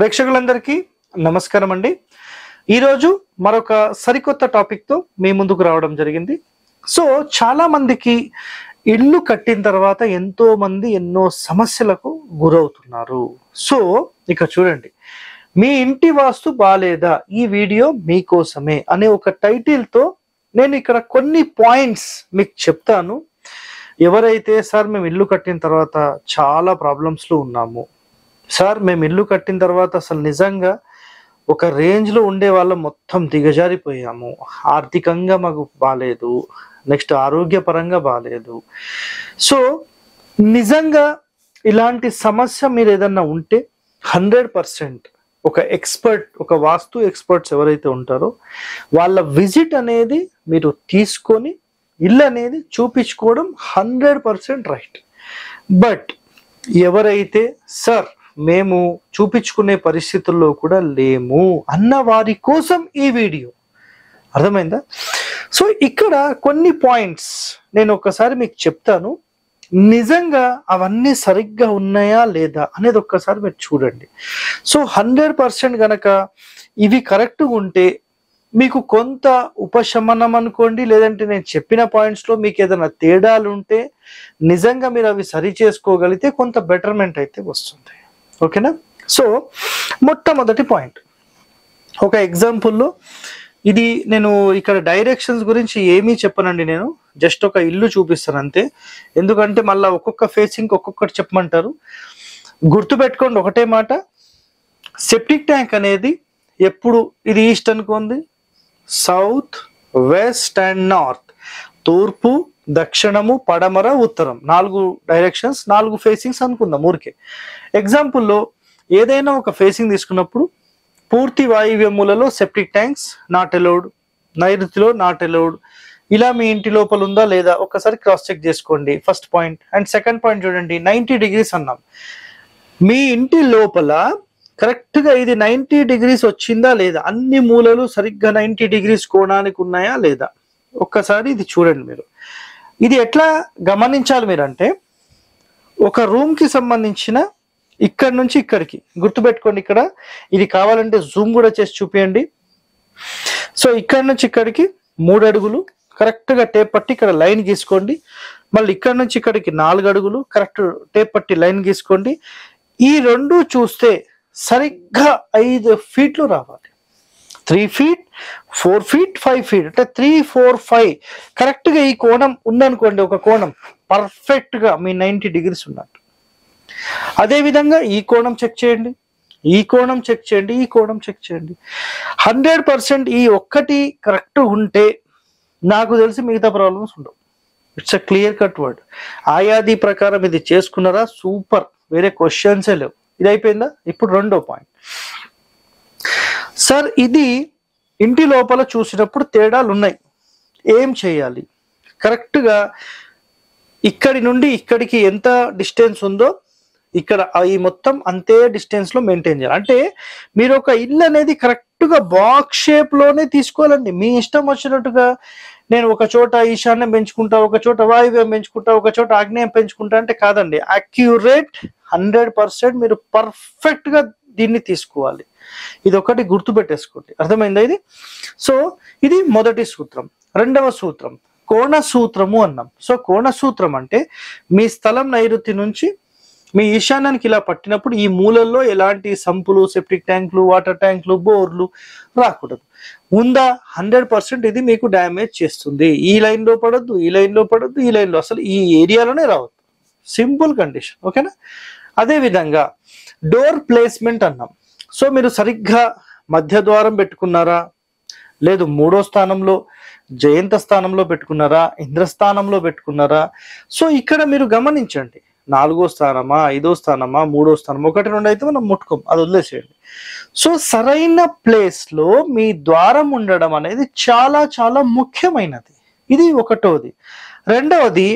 ప్రేక్షకులందరికీ నమస్కారం అండి. ఈరోజు మరొక సరికొత్త టాపిక్తో మీ ముందుకు రావడం జరిగింది. సో చాలా మందికి ఇల్లు కట్టిన తర్వాత ఎంతో మంది ఎన్నో సమస్యలకు గురవుతున్నారు. సో ఇక చూడండి, మీ ఇంటి వాస్తు బాలేదా, ఈ వీడియో మీకోసమే అనే ఒక టైటిల్తో నేను ఇక్కడ కొన్ని పాయింట్స్ మీకు చెప్తాను. ఎవరైతే సార్ మేము ఇల్లు కట్టిన తర్వాత చాలా ప్రాబ్లమ్స్లో ఉన్నాము, సార్ మేము ఇల్లు కట్టిన తర్వాత అసలు నిజంగా ఒక రేంజ్లో ఉండే వాళ్ళం మొత్తం దిగజారిపోయాము, ఆర్థికంగా మాకు బాగాలేదు, నెక్స్ట్ ఆరోగ్యపరంగా బాగాలేదు. సో నిజంగా ఇలాంటి సమస్య మీరు ఏదన్నా ఉంటే 100% ఒక ఎక్స్పర్ట్, ఒక వాస్తు ఎక్స్పర్ట్స్ ఎవరైతే ఉంటారో వాళ్ళ విజిట్ అనేది మీరు తీసుకొని ఇల్లు అనేది చూపించుకోవడం 100% రైట్. బట్ ఎవరైతే సార్ మేము చూపించుకునే పరిస్థితుల్లో కూడా లేము అన్న వారి కోసం ఈ వీడియో, అర్థమైందా? సో ఇక్కడ కొన్ని పాయింట్స్ నేను ఒక్కసారి మీకు చెప్తాను, నిజంగా అవన్నీ సరిగ్గా ఉన్నాయా లేదా అనేది ఒక్కసారి మీరు చూడండి. సో 100% గనక ఇవి కరెక్ట్గా ఉంటే మీకు కొంత ఉపశమనం అనుకోండి, లేదంటే నేను చెప్పిన పాయింట్స్లో మీకు ఏదైనా తేడాలు ఉంటే నిజంగా మీరు అవి సరి చేసుకోగలిగితే కొంత బెటర్మెంట్ అయితే వస్తుంది. ఓకేనా? సో మొట్టమొదటి పాయింట్, ఒక ఎగ్జాంపుల్లో ఇది నేను ఇక్కడ డైరెక్షన్స్ గురించి ఏమీ చెప్పనండి, నేను జస్ట్ ఒక ఇల్లు చూపిస్తాను అంతే. ఎందుకంటే మళ్ళీ ఒక్కొక్క ఫేసింగ్ ఒక్కొక్కటి చెప్పమంటారు. గుర్తుపెట్టుకోండి ఒకటే మాట, సెప్టిక్ ట్యాంక్ అనేది ఎప్పుడు ఇది ఈస్ట్ అనుకోండి, సౌత్, వెస్ట్ అండ్ నార్త్, తూర్పు, దక్షిణము, పడమర, ఉత్తరం, 4 డైరెక్షన్స్, 4 ఫేసింగ్స్ అనుకుందాం ఊరికే. ఎగ్జాంపుల్లో ఏదైనా ఒక ఫేసింగ్ తీసుకున్నప్పుడు పూర్తి వాయువ్య మూలలో సెప్టిక్ ట్యాంక్స్ నాట్ అలౌడ్, నైరుతిలో నాట్ అలౌడ్. ఇలా మీ ఇంటి లోపల ఉందా లేదా ఒకసారి క్రాస్ చెక్ చేసుకోండి, first point. And second point చూడండి, 90 degrees అన్నాం. మీ ఇంటి లోపల కరెక్ట్గా ఇది 90 degrees వచ్చిందా లేదా, అన్ని మూలలు సరిగ్గా 90 degrees కోణానికి ఉన్నాయా లేదా ఒక్కసారి ఇది చూడండి మీరు. ఇది ఎట్లా గమనించాలి మీరు అంటే, ఒక రూమ్కి సంబంధించిన ఇక్కడ నుంచి ఇక్కడికి గుర్తుపెట్టుకోండి, ఇక్కడ ఇది కావాలంటే జూమ్ కూడా చేసి చూపించండి. సో ఇక్కడ నుంచి ఇక్కడికి 3 అడుగులు కరెక్ట్గా టేప్ పట్టి ఇక్కడ లైన్ గీసుకోండి. మళ్ళీ ఇక్కడ నుంచి ఇక్కడికి 4 అడుగులు కరెక్ట్ టేప్ పట్టి లైన్ గీసుకోండి. ఈ రెండు చూస్తే సరిగ్గా 5 feet రావాలి. 3 feet, 4 feet, 5 feet, అంటే 3, 4, 5 కరెక్ట్గా ఈ కోణం ఉందనుకోండి, ఒక కోణం పర్ఫెక్ట్గా మీ 90 degrees ఉన్నట్టు. అదేవిధంగా ఈ కోణం చెక్ చేయండి, ఈ కోణం చెక్ చేయండి, ఈ కోణం చెక్ చేయండి. 100% ఈ ఒక్కటి కరెక్ట్ ఉంటే నాకు తెలిసి మిగతా ప్రాబ్లమ్స్ ఉండవు. It's a clear cut word. ఆయాది ప్రకారం ఇది చేసుకున్నారా, సూపర్, వేరే క్వశ్చన్సే లేవు. ఇది అయిపోయిందా? ఇప్పుడు రెండో పాయింట్, సార్ ఇది ఇంటి లోపల చూసినప్పుడు తేడాలు ఉన్నాయి, ఏం చేయాలి? కరెక్ట్గా ఇక్కడి నుండి ఇక్కడికి ఎంత డిస్టెన్స్ ఉందో ఇక్కడ ఈ మొత్తం అంతే డిస్టెన్స్లో మెయింటైన్ చేయాలి. అంటే మీరు ఒక ఇల్లు అనేది కరెక్ట్గా బాక్స్ షేప్లోనే తీసుకోవాలండి. మీ ఇష్టం వచ్చినట్టుగా నేను ఒక చోట ఈశాన్యం పెంచుకుంటా, ఒక చోట వాయువ్యం పెంచుకుంటా, ఒక చోట ఆగ్నేయం పెంచుకుంటా అంటే కాదండి. అక్యురేట్ 100% మీరు పర్ఫెక్ట్గా దీన్ని తీసుకోవాలి. ఇది ఒకటి గుర్తుపెట్టేసుకోండి, అర్థమైందా ఇది? సో ఇది మొదటి సూత్రం. రెండవ సూత్రం కోణ సూత్రము అన్నాం. సో కోణ సూత్రం అంటే మీ స్థలం నైరుతి నుంచి మీ ఈశాన్యానికి ఇలా పట్టినప్పుడు ఈ మూలల్లో ఎలాంటి సంపులు, సెప్టిక్ ట్యాంకులు, వాటర్ ట్యాంకులు, బోర్లు రాకూడదు. ఉందా 100% ఇది మీకు డ్యామేజ్ చేస్తుంది. ఈ లైన్లో పడద్దు, ఈ లైన్లో పడద్దు, ఈ లైన్లో అసలు ఈ ఏరియాలోనే రావద్దు. సింపుల్ కండిషన్, ఓకేనా? అదేవిధంగా డోర్ ప్లేస్మెంట్ అన్నాం. సో మీరు సరిగ్గా మధ్య ద్వారం పెట్టుకున్నారా, లేదు 3వ స్థానంలో జయంత స్థానంలో పెట్టుకున్నారా, ఇంద్రస్థానంలో పెట్టుకున్నారా? సో ఇక్కడ మీరు గమనించండి, 4వ స్థానమా, 5వ స్థానమా, 3వ స్థానమా, 1, 2 అయితే మనం ముట్టుకోం, అది వదిలేసేయండి. సో సరైన ప్లేస్లో మీ ద్వారం ఉండడం అనేది చాలా చాలా ముఖ్యమైనది. ఇది ఒకటోది. రెండవది,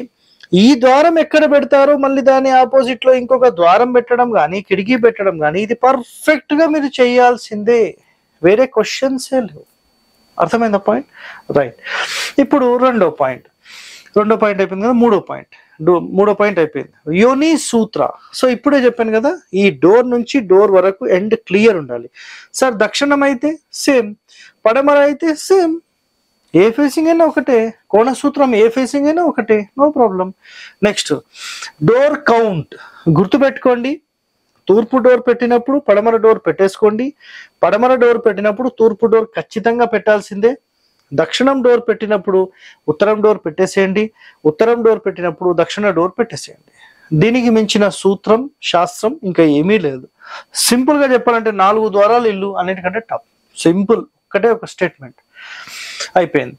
ఈ ద్వారం ఎక్కడ పెడతారో మళ్ళీ దాని ఆపోజిట్లో ఇంకొక ద్వారం పెట్టడం కానీ, కిటికీ పెట్టడం కానీ, ఇది పర్ఫెక్ట్గా మీరు చేయాల్సిందే, వేరే క్వశ్చన్సే లేవు. అర్థమైందా పాయింట్? రైట్. ఇప్పుడు రెండో పాయింట్ అయిపోయింది కదా, మూడో పాయింట్. మూడో పాయింట్ అయిపోయింది. యోని సూత్ర. సో ఇప్పుడే చెప్పాను కదా, ఈ డోర్ నుంచి డోర్ వరకు ఎండ్ క్లియర్ ఉండాలి. సార్ దక్షిణం అయితే సేమ్, పడమర అయితే సేమ్, ఏ ఫేసింగ్ అయినా ఒకటే, కోణ సూత్రం ఏ ఫేసింగ్ అయినా ఒకటే, no problem. Next door count గుర్తుపెట్టుకోండి. తూర్పు డోర్ పెట్టినప్పుడు పడమర డోర్ పెట్టేసుకోండి, పడమర డోర్ పెట్టినప్పుడు తూర్పు డోర్ ఖచ్చితంగా పెట్టాల్సిందే. దక్షిణం డోర్ పెట్టినప్పుడు ఉత్తరం డోర్ పెట్టేసేయండి, ఉత్తరం డోర్ పెట్టినప్పుడు దక్షిణ డోర్ పెట్టేసేయండి. దీనికి మించిన సూత్రం శాస్త్రం ఇంకా ఏమీ లేదు. సింపుల్ గా చెప్పాలంటే 4 ద్వారాలు ఇల్లు అన్నిటికంటే టాప్. సింపుల్, ఒకటే ఒక స్టేట్మెంట్ అయిపోయింది.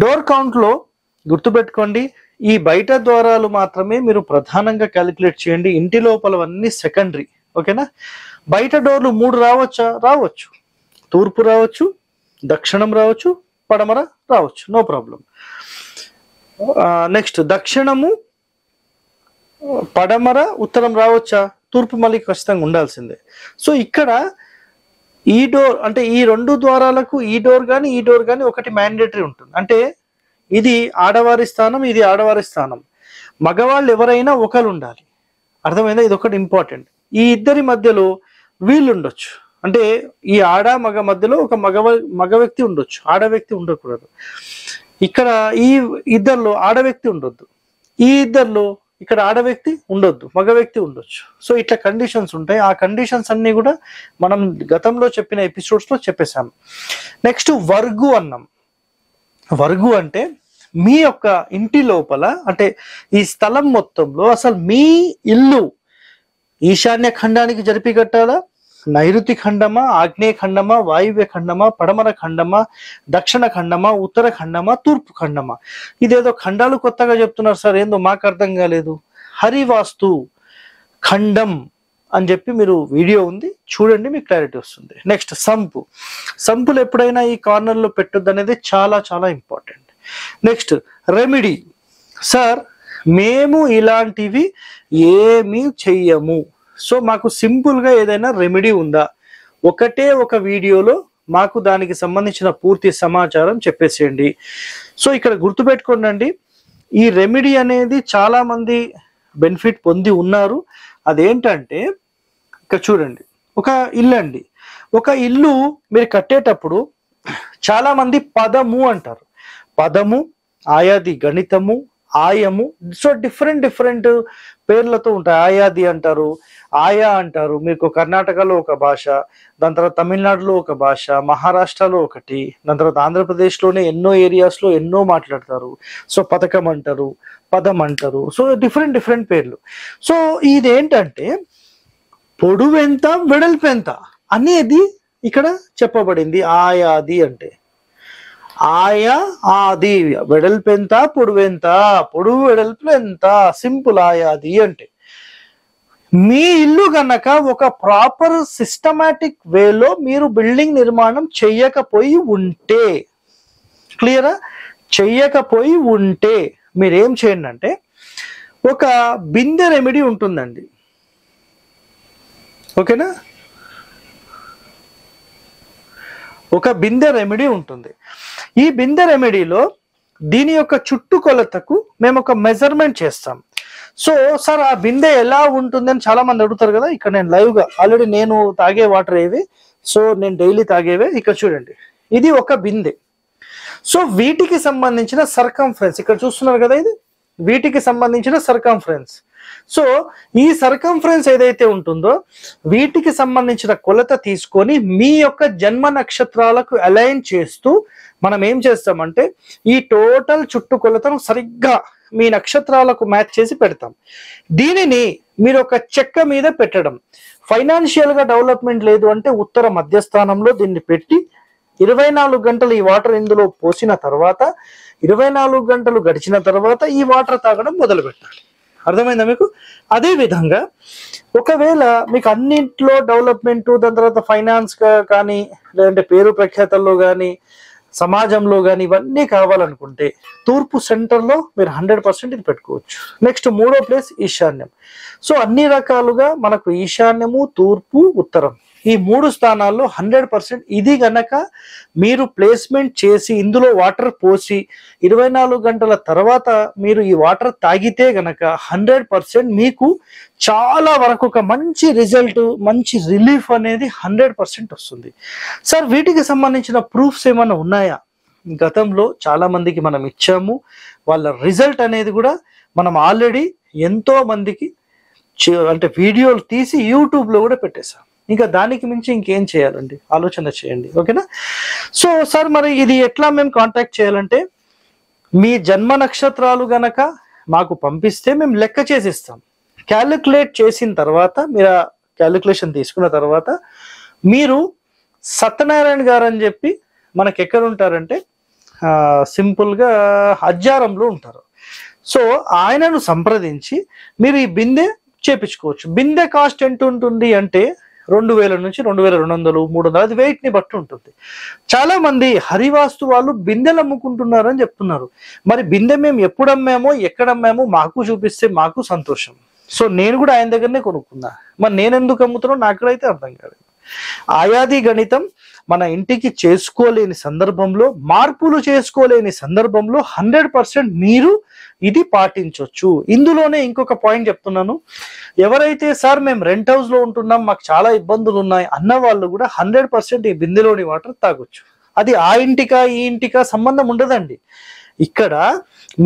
డోర్ కౌంట్ లో గుర్తుపెట్టుకోండి, ఈ బయట ద్వారాలు మాత్రమే మీరు ప్రధానంగా క్యాలిక్యులేట్ చేయండి, ఇంటి లోపలవన్నీ సెకండరీ. ఓకేనా? బయట డోర్లు 3 రావచ్చా? రావచ్చు. తూర్పు రావచ్చు, దక్షిణం రావచ్చు, పడమర రావచ్చు, నో ప్రాబ్లం. నెక్స్ట్ దక్షిణము, పడమర, ఉత్తరం రావచ్చా? తూర్పు మళ్ళీ ఖచ్చితంగా ఉండాల్సిందే. సో ఇక్కడ ఈ డోర్ అంటే ఈ 2 ద్వారాలకు ఈ డోర్ కానీ ఈ డోర్ కానీ ఒకటి మ్యాండేటరీ ఉంటుంది. అంటే ఇది ఆడవారి స్థానం, ఇది ఆడవారి స్థానం. మగవాళ్ళు ఎవరైనా ఒకరు ఉండాలి. అర్థమైందా? ఇది ఒకటి ఇంపార్టెంట్. ఈ ఇద్దరి మధ్యలో వీళ్ళు ఉండొచ్చు. అంటే ఈ ఆడ మగ మధ్యలో ఒక మగ వ్యక్తి ఉండొచ్చు, ఆడ వ్యక్తి ఉండకూడదు. ఇక్కడ ఈ ఇద్దరిలో ఆడ వ్యక్తి ఉండొద్దు, ఈ ఇద్దరిలో ఇక్కడ ఆడ వ్యక్తి ఉండొద్దు, మగ వ్యక్తి ఉండొచ్చు. సో ఇట్లా కండిషన్స్ ఉంటాయి. ఆ కండిషన్స్ అన్ని కూడా మనం గతంలో చెప్పిన ఎపిసోడ్స్ లో చెప్పేశాము. నెక్స్ట్ వర్గు అన్నాం. వర్గు అంటే మీ యొక్క ఇంటి లోపల, అంటే ఈ స్థలం మొత్తంలో అసలు మీ ఇల్లు ఈశాన్య ఖండానికి జరిపి కట్టాలా, నైరుతి ఖండమా, ఆగ్నేయ ఖండమా, వాయువ్య ఖండమా, పడమర ఖండమా, దక్షిణ ఖండమా, ఉత్తర ఖండమా, తూర్పు ఖండమా? ఇదేదో ఖండాలు కొత్తగా చెప్తున్నారు సార్, ఏందో మాకు అర్థం కాలేదు. హరివాస్తు ఖండం అని చెప్పి మీరు వీడియో ఉంది చూడండి, మీకు క్లారిటీ వస్తుంది. Next sump. సంపులు ఎప్పుడైనా ఈ కార్నర్లో పెట్టొద్దు అనేది చాలా చాలా ఇంపార్టెంట్. Next remedy. సార్ మేము ఇలాంటివి ఏమీ చెయ్యము, సో మాకు సింపుల్గా ఏదైనా రెమెడీ ఉందా? ఒకటే ఒక వీడియోలో మాకు దానికి సంబంధించిన పూర్తి సమాచారం చెప్పేసేయండి. సో ఇక్కడ గుర్తుపెట్టుకోండి, ఈ రెమెడీ అనేది చాలా మంది బెనిఫిట్ పొంది ఉన్నారు. అదేంటంటే ఇక్కడ చూడండి, ఒక ఇల్లు అండి, ఒక ఇల్లు మీరు కట్టేటప్పుడు చాలా మంది పదము అంటారు. పదము, ఆయాది గణితము, ఆయము, సో డిఫరెంట్ పేర్లతో ఉంటాయి. ఆయాది అంటారు, ఆయా అంటారు. మీకు కర్ణాటకలో ఒక భాష, దాని తర్వాత తమిళనాడులో ఒక భాష, మహారాష్ట్రలో ఒకటి, దాని తర్వాత ఆంధ్రప్రదేశ్లోనే ఎన్నో ఏరియాస్లో ఎన్నో మాట్లాడతారు. సో పథకం అంటారు, పదం అంటారు, సో డిఫరెంట్ పేర్లు. సో ఇదేంటంటే పొడవెంత వెడల్పెంత అనేది ఇక్కడ చెప్పబడింది. ఆయాది అంటే ఆయా ఆది, వెడల్పెంత పొడవెంత, పొడవు వెడల్పు ఎంత, సింపుల్ ఆయాది అంటే. మీ ఇల్లు గనక ఒక ప్రాపర్ సిస్టమాటిక్ వేలో మీరు బిల్డింగ్ నిర్మాణం చెయ్యకపోయి ఉంటే, క్లియరా, చెయ్యకపోయి ఉంటే మీరేం చేయండి అంటే, ఒక బిందె రెమెడీ ఉంటుందండి. ఓకేనా? ఒక బిందె రెమెడీ ఉంటుంది. ఈ బిందె రెమెడీలో దీని యొక్క చుట్టుకొలతకు మేము ఒక మెజర్మెంట్ చేస్తాం. సో సార్ ఆ బిందె ఎలా ఉంటుందని చాలా మంది అడుగుతారు కదా. ఇక్కడ నేను లైవ్ గా ఆల్రెడీ నేను తాగే వాటర్ ఏవి, సో నేను డైలీ తాగేవే. ఇక్కడ చూడండి, ఇది ఒక బిందె. సో వీటికి సంబంధించిన సర్కంఫరెన్స్ ఇక్కడ చూస్తున్నారు కదా, ఇది వీటికి సంబంధించిన సర్కంఫరెన్స్. సో ఈ సర్కంఫరెన్స్ ఏదైతే ఉంటుందో వీటికి సంబంధించిన కొలత తీసుకొని మీ యొక్క జన్మ నక్షత్రాలకు అలైన్ చేస్తూ మనం ఏం చేస్తామంటే ఈ టోటల్ చుట్టుకొలతను సరిగ్గా మీ నక్షత్రాలకు మ్యాచ్ చేసి పెడతాం. దీనిని మీరు ఒక చెక్క మీద పెట్టడం. ఫైనాన్షియల్ గా డెవలప్మెంట్ లేదు అంటే ఉత్తర మధ్యస్థానంలో దీన్ని పెట్టి 24 గంటలు ఈ వాటర్ ఇందులో పోసిన తర్వాత 24 గంటలు గడిచిన తర్వాత ఈ వాటర్ తాగడం మొదలు పెట్టాలి. అర్థమైందా మీకు? అదే విధంగా ఒకవేళ మీకు అన్నింటిలో డెవలప్మెంట్, దాని తర్వాత ఫైనాన్స్ కానీ లేదంటే పేరు ప్రఖ్యాతల్లో కానీ సమాజంలో కానీ ఇవన్నీ కావాలనుకుంటే తూర్పు సెంటర్లో మీరు 100% ఇది పెట్టుకోవచ్చు. నెక్స్ట్ 3వ ప్లేస్ ఈశాన్యం. సో అన్ని రకాలుగా మనకు ఈశాన్యము, తూర్పు, ఉత్తరం ఈ 3 స్థానాల్లో 100% ఇది గనక మీరు ప్లేస్మెంట్ చేసి ఇందులో వాటర్ పోసి 24 గంటల తర్వాత మీరు ఈ వాటర్ తాగితే గనక 100% మీకు చాలా వరకు ఒక మంచి రిజల్ట్, మంచి రిలీఫ్ అనేది 100% వస్తుంది. సార్ వీటికి సంబంధించిన ప్రూఫ్స్ ఏమైనా ఉన్నాయా? గతంలో చాలా మందికి మనం ఇచ్చాము, వాళ్ళ రిజల్ట్ అనేది కూడా మనం ఆల్రెడీ ఎంతో మందికి అంటే వీడియోలు తీసి యూట్యూబ్లో కూడా పెట్టేశాం. ఇంకా దానికి మించి ఇంకేం చేయాలండి, ఆలోచన చేయండి. ఓకేనా? సో సార్ మరి ఇది ఎట్లా మేము కాంటాక్ట్ చేయాలంటే, మీ జన్మ నక్షత్రాలు గనక మాకు పంపిస్తే మేము లెక్క చేసిస్తాం. క్యాలిక్యులేట్ చేసిన తర్వాత మీరు క్యాలిక్యులేషన్ తీసుకున్న తర్వాత మీరు సత్యనారాయణ గారు అని చెప్పి మనకి ఎక్కడ ఉంటారంటే సింపుల్గా హజ్జారంలో ఉంటారు. సో ఆయనను సంప్రదించి మీరు ఈ బిందె చేపించుకోవచ్చు. బిందె కాస్ట్ ఎంత ఉంటుంది అంటే 2000 నుంచి 2200, 300, అది వెయిట్ ని బట్టి ఉంటుంది. చాలా మంది హరివాస్తు వాళ్ళు బిందెలు అమ్ముకుంటున్నారని చెప్తున్నారు. మరి బిందె మేము ఎప్పుడు అమ్మామో, ఎక్కడ అమ్మామో మాకు చూపిస్తే మాకు సంతోషం. సో నేను కూడా ఆయన దగ్గరనే కొనుక్కున్నా. మరి నేను ఎందుకు అమ్ముతున్నా నాకైతే అర్థం కాదు. ఆయాది గణితం మన ఇంటికి చేసుకోలేని సందర్భంలో, మార్పులు చేసుకోలేని సందర్భంలో 100% మీరు ఇది పాటించవచ్చు. ఇందులోనే ఇంకొక పాయింట్ చెప్తున్నాను, ఎవరైతే సార్ మేము రెంట్ హౌస్ లో ఉంటున్నాం, మాకు చాలా ఇబ్బందులు ఉన్నాయి అన్న వాళ్ళు కూడా 100% ఈ బిందెలోని వాటర్ తాగొచ్చు. అది ఆ ఇంటికా ఈ ఇంటికా సంబంధం ఉండదండి. ఇక్కడ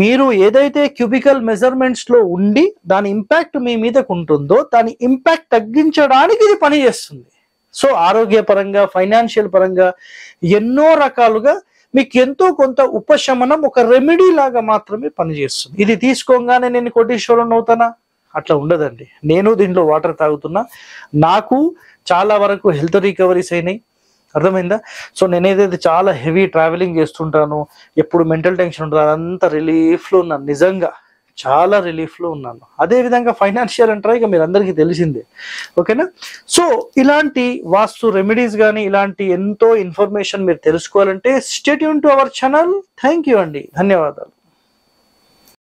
మీరు ఏదైతే క్యూబికల్ మెజర్మెంట్స్ లో ఉండి దాని ఇంపాక్ట్ మీ మీదకు ఉంటుందో దాని ఇంపాక్ట్ తగ్గించడానికి ఇది పనిచేస్తుంది. సో ఆరోగ్యపరంగా, ఫైనాన్షియల్ పరంగా ఎన్నో రకాలుగా మీకు ఎంతో కొంత ఉపశమనం, ఒక రెమెడీ లాగా మాత్రమే పనిచేస్తుంది. ఇది తీసుకోగానే నేను కోటీశ్వరుని అవుతానా? అట్లా ఉండదండి. నేను దీంట్లో వాటర్ తాగుతున్నా, నాకు చాలా వరకు హెల్త్ రికవరీస్ అయినాయి. అర్థమైందా? సో నేను ఏదైతే చాలా హెవీ ట్రావెలింగ్ చేస్తుంటాను, ఎప్పుడు మెంటల్ టెన్షన్ ఉంటుంది, అదంతా రిలీఫ్లో ఉన్నాను. నిజంగా చాలా రిలీఫ్లో ఉన్నాను. అదేవిధంగా ఫైనాన్షియల్ అంటారా, ఇక మీరు అందరికీ తెలిసిందే. ఓకేనా? సో ఇలాంటి వాస్తు రెమెడీస్ కానీ ఇలాంటి ఎంతో ఇన్ఫర్మేషన్ మీరు తెలుసుకోవాలంటే stay tune to our channel. Thank you అండి, ధన్యవాదాలు.